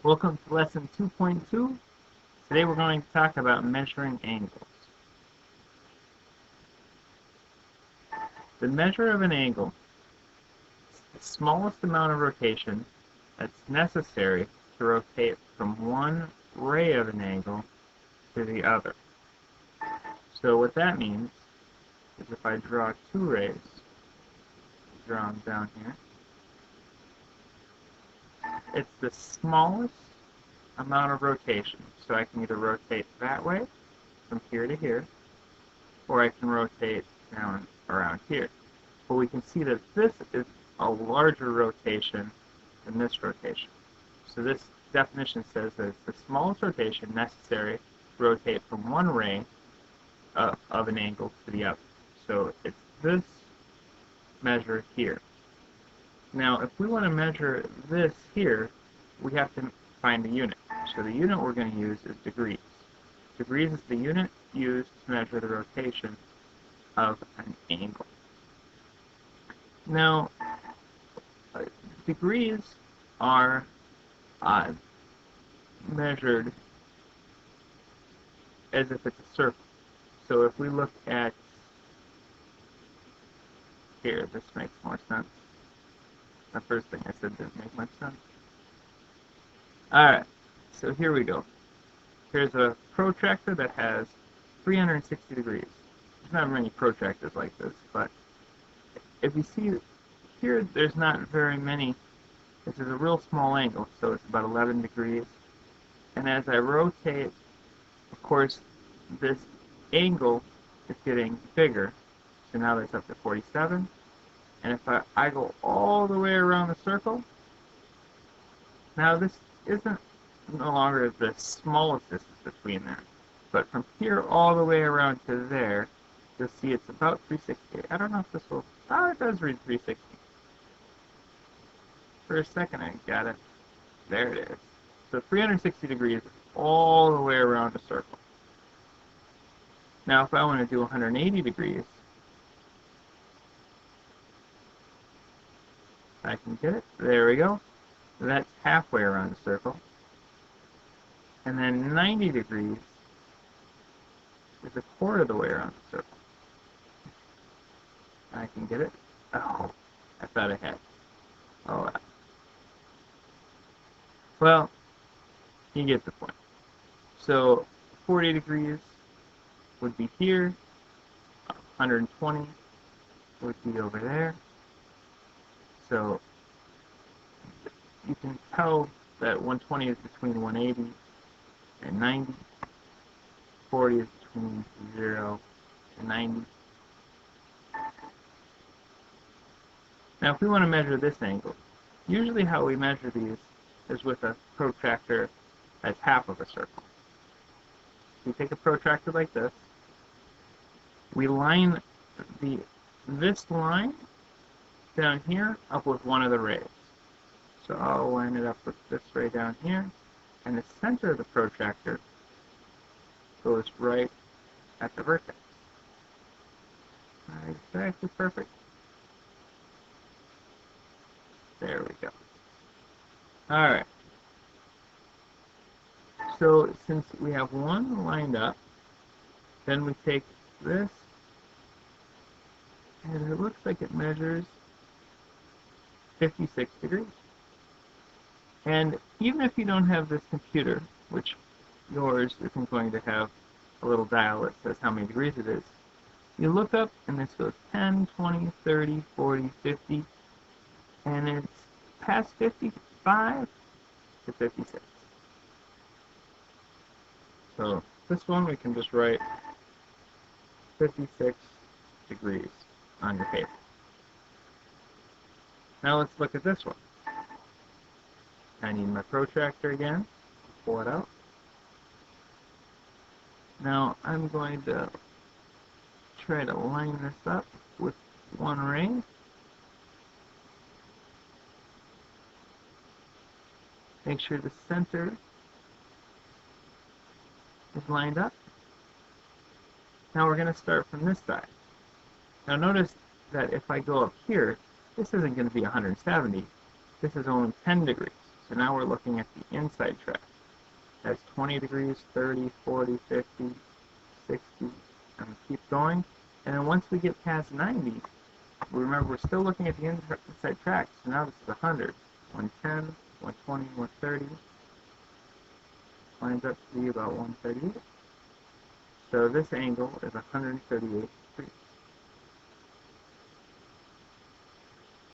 Welcome to lesson 2.2. Today we're going to talk about measuring angles. The measure of an angle is the smallest amount of rotation that's necessary to rotate from one ray of an angle to the other. So what that means is if I draw two rays, draw them down here, it's the smallest amount of rotation. So I can either rotate that way, from here to here, or I can rotate down around here. But we can see that this is a larger rotation than this rotation. So this definition says that it's the smallest rotation necessary to rotate from one ray of an angle to the other. So it's this measure here. Now, if we want to measure this here, we have to find the unit. So the unit we're going to use is degrees. Degrees is the unit used to measure the rotation of an angle. Now, degrees are measured as if it's a circle. So if we look at here, this makes more sense. The first thing I said didn't make much sense. Alright, so here we go. Here's a protractor that has 360 degrees. There's not many protractors like this, but if you see here, there's not very many. This is a real small angle, so it's about 11 degrees. And as I rotate, of course, this angle is getting bigger. So now that's up to 47. And if I go all the way around the circle, now this isn't no longer the smallest distance between them. But from here all the way around to there, you'll see it's about 360. I don't know if this will... Oh, it does read 360. For a second I got it. There it is. So 360 degrees all the way around a circle. Now if I want to do 180 degrees, I can get it. There we go. That's halfway around the circle. And then 90 degrees is a quarter of the way around the circle. I can get it. Oh, I thought I had. Oh, well, you get the point. So 40 degrees would be here. 120 would be over there. So you can tell that 120 is between 180 and 90. 40 is between 0 and 90. Now if we want to measure this angle, usually how we measure these is with a protractor that's half of a circle. We take a protractor like this, we line this line down here up with one of the rays. So I'll line it up with this ray down here, and the center of the protractor goes right at the vertex. Exactly perfect. There we go. Alright. So since we have one lined up, then we take this, and it looks like it measures 56 degrees. And even if you don't have this computer, which yours isn't going to have a little dial that says how many degrees it is, you look up and this goes 10, 20, 30, 40, 50, and it's past 55 to 56. So this one we can just write 56 degrees on your paper. Now let's look at this one. I need my protractor again. Pull it out. Now I'm going to try to line this up with one ray. Make sure the center is lined up. Now we're going to start from this side. Now notice that if I go up here, this isn't going to be 170. This is only 10 degrees. So now we're looking at the inside track. That's 20 degrees, 30, 40, 50, 60, and keep going. And then once we get past 90, remember we're still looking at the inside track. So now this is 100, 110, 120, 130. Lines up to be about 138. So this angle is 138